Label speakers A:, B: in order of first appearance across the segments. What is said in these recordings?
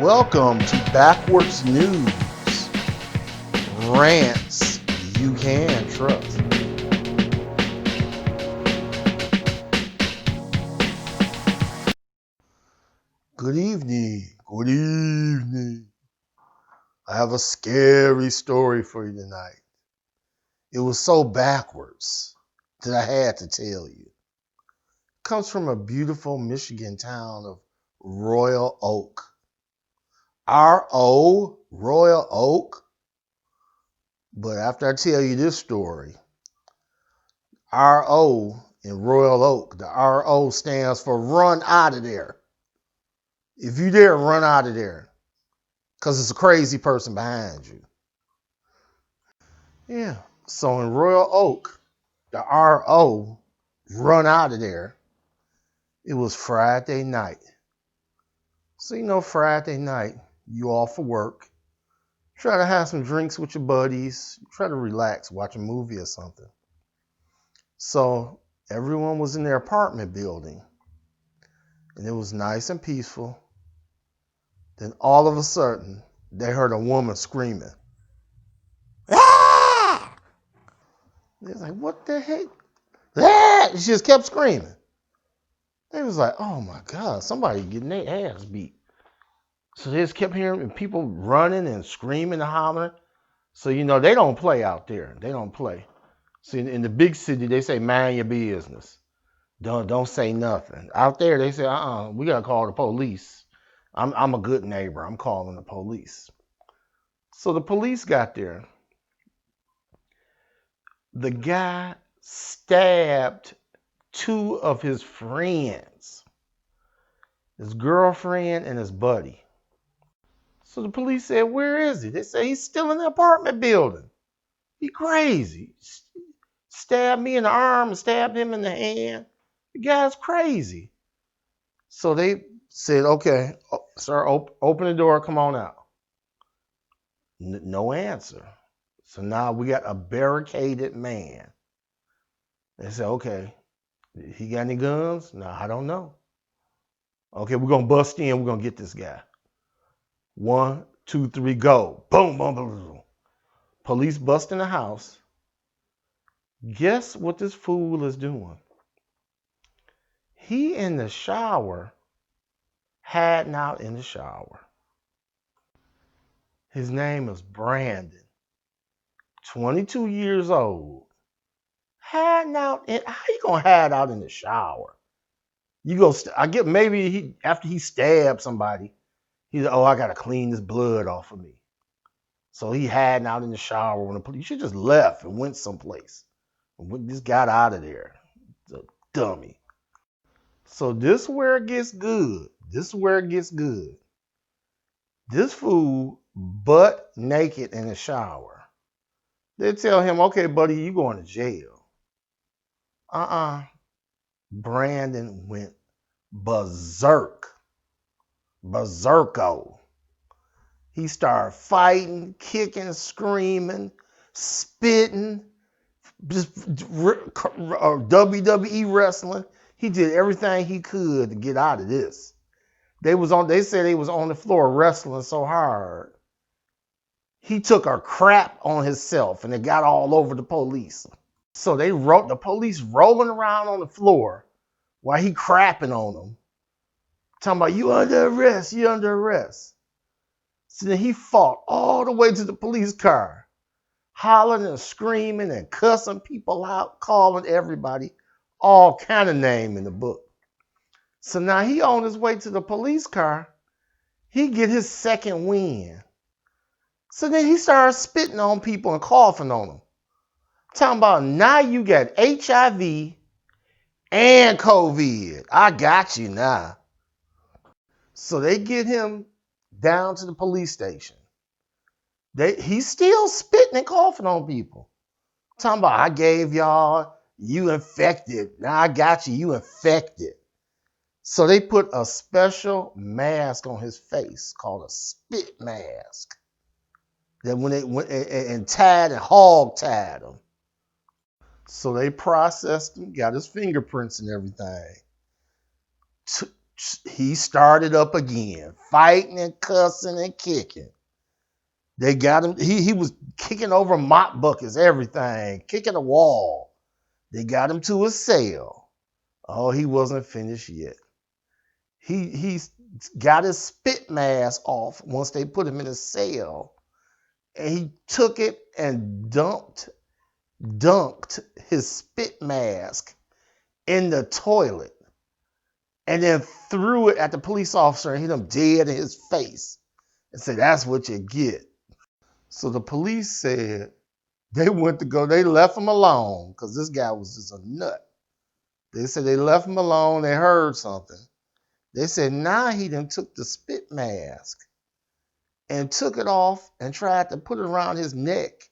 A: Welcome to Backwards News. Rants you can trust. Good evening. Good evening. I have a scary story for you tonight. It was so backwards that I had to tell you. It comes from a beautiful Michigan town of Royal Oak. R.O. Royal Oak. But after I tell you this story, R.O. in Royal Oak, the R.O. stands for run out of there. If you dare, run out of there. Because it's a crazy person behind you. Yeah. So in Royal Oak, the R.O. run out of there. It was Friday night. So Friday night, you off for work. Try to have some drinks with your buddies. Try to relax, watch a movie or something. So everyone was in their apartment building. And it was nice and peaceful. Then all of a sudden, they heard a woman screaming. Ah! They was like, what the heck? Ah! She just kept screaming. They was like, oh my God, somebody getting their ass beat. So they just kept hearing people running and screaming and hollering. So, they don't play out there. They don't play. See, in the big city, they say, mind your business. Don't say nothing. Out there, they say, we got to call the police. I'm a good neighbor. I'm calling the police. So the police got there. The guy stabbed two of his friends, his girlfriend and his buddy. So the police said, where is he? They say he's still in the apartment building. He crazy. Stabbed me in the arm and stabbed him in the hand. The guy's crazy. So they said, okay, sir, open the door, come on out. No answer. So now we got a barricaded man. They said, okay, he got any guns? No, I don't know. Okay, we're going to bust in. We're going to get this guy. 1, 2, 3, go. Boom, boom, boom, boom. Police bust in the house. Guess what this fool is doing? He in the shower, hiding out in the shower. His name is Brandon, 22 years old. Hiding out in, how you going to hide out in the shower? You go, I get maybe after he stabbed somebody, he's like, oh, I got to clean this blood off of me. So he hiding out in the shower when the police, you should just left and went someplace. And just got out of there. It's a dummy. So this where it gets good. This fool butt naked in the shower. They tell him, okay, buddy, you going to jail. Brandon went berserk. Berserko. He started fighting, kicking, screaming, spitting, just WWE wrestling. He did everything he could to get out of this. They said they was on the floor wrestling so hard. He took a crap on himself and it got all over the police. So the police rolling around on the floor while he crapping on them. Talking about, you under arrest, you under arrest. So then he fought all the way to the police car, hollering and screaming and cussing people out, calling everybody all kind of name in the book. So now he on his way to the police car. He get his second win. So then he started spitting on people and coughing on them. Talking about, now you got HIV and COVID. I got you now. So they get him down to the police station. He's still spitting and coughing on people. Talking about, I gave y'all, you infected. Now I got you, you infected. So they put a special mask on his face called a spit mask. That when they went and tied and hog tied him. So they processed him, got his fingerprints and everything. he started up again, fighting and cussing and kicking. They got him. He was kicking over mop buckets, everything, kicking the wall. They got him to a cell. Oh, he wasn't finished yet. He got his spit mask off once they put him in a cell, and he took it and dunked his spit mask in the toilet, and then threw it at the police officer and hit him dead in his face and said, "That's what you get." So the police said they left him alone because this guy was just a nut. They said they left him alone, they heard something. They said now he done took the spit mask and took it off and tried to put it around his neck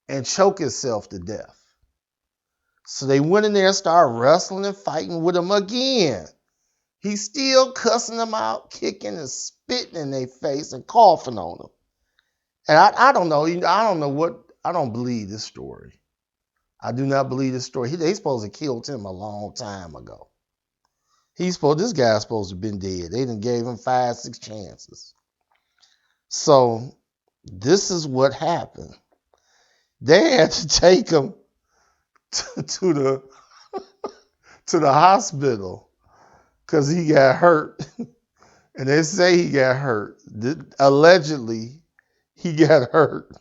A: and choke himself to death. So they went in there and started wrestling and fighting with him again. He's still cussing them out, kicking and spitting in their face and coughing on them. And I don't know. I don't know what. I don't believe this story. I do not believe this story. They supposed to have killed him a long time ago. This guy's supposed to have been dead. They done gave him 5, 6 chances. So this is what happened. They had to take him to the hospital because he got hurt. And they say he got hurt. Allegedly, he got hurt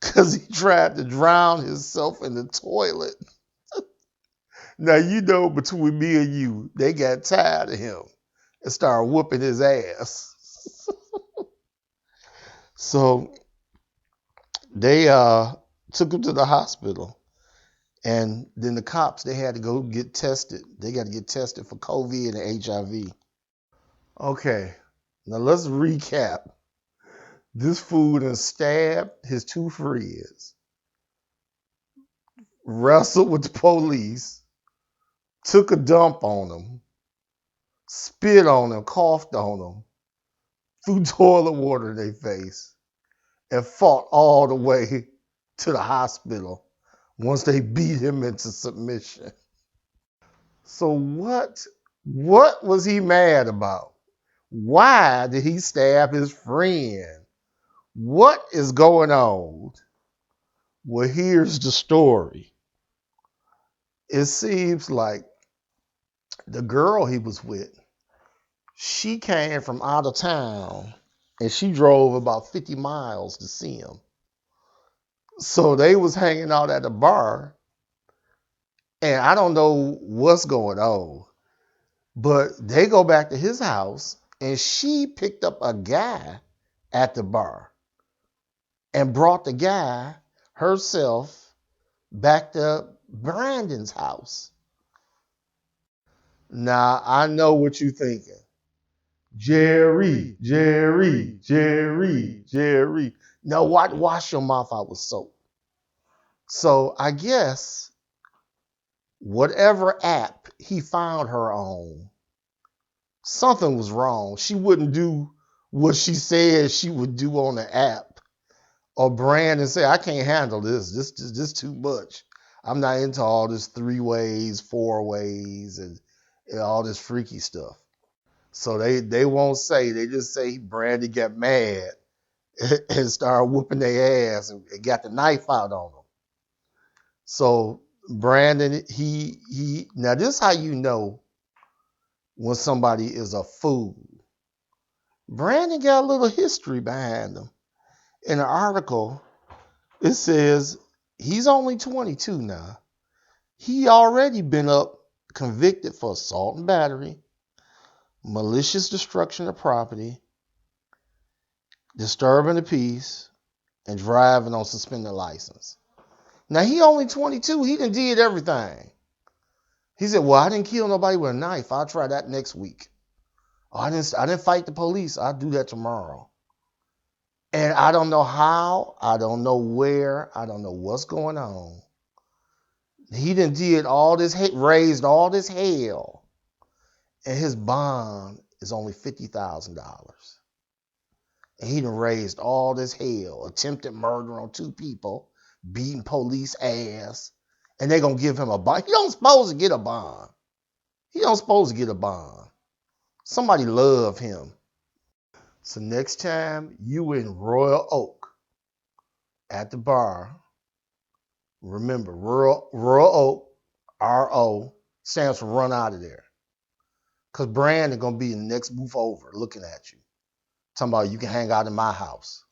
A: because he tried to drown himself in the toilet. Now, you know, between me and you, they got tired of him and started whooping his ass. So they took him to the hospital. And then the cops, they had to go get tested. They got to get tested for COVID and H.I.V. Okay, now let's recap. This fool done stabbed his 2 friends, wrestled with the police, took a dump on them, spit on them, coughed on them, threw toilet water in their face, and fought all the way to the hospital once they beat him into submission. So what was he mad about? Why did he stab his friend? What is going on? Well, here's the story. It seems like the girl he was with, she came from out of town and she drove about 50 miles to see him. So they was hanging out at the bar, and I don't know what's going on, but they go back to his house and she picked up a guy at the bar and brought the guy herself back to Brandon's house. Now, I know what you're thinking. Jerry. No, wash your mouth out with soap. So I guess whatever app he found her on, something was wrong. She wouldn't do what she said she would do on the app. Or Brandon say, I can't handle this. This too much. I'm not into all this 3 ways, 4 ways, and all this freaky stuff. So they won't say. They just say Brandon got mad and started whooping their ass and got the knife out on them. So Brandon, he now this is how you know when somebody is a fool. Brandon got a little history behind him. In the article, it says he's only 22 now. He already been convicted for assault and battery, malicious destruction of property, disturbing the peace, and driving on suspended license. Now he only 22. He done did everything. He said, "Well, I didn't kill nobody with a knife. I'll try that next week. Oh, I didn't fight the police. I'll do that tomorrow." And I don't know how. I don't know where. I don't know what's going on. He done did all this, raised all this hell, and his bond is only $50,000. And he done raised all this hell, attempted murder on 2 people, beating police ass, and they gonna give him a bond. He don't supposed to get a bond. Somebody love him. So next time you in Royal Oak at the bar, remember Royal Oak, RO, stands for run out of there. Because Brandon gonna be in the next booth over looking at you. Talking about you can hang out in my house.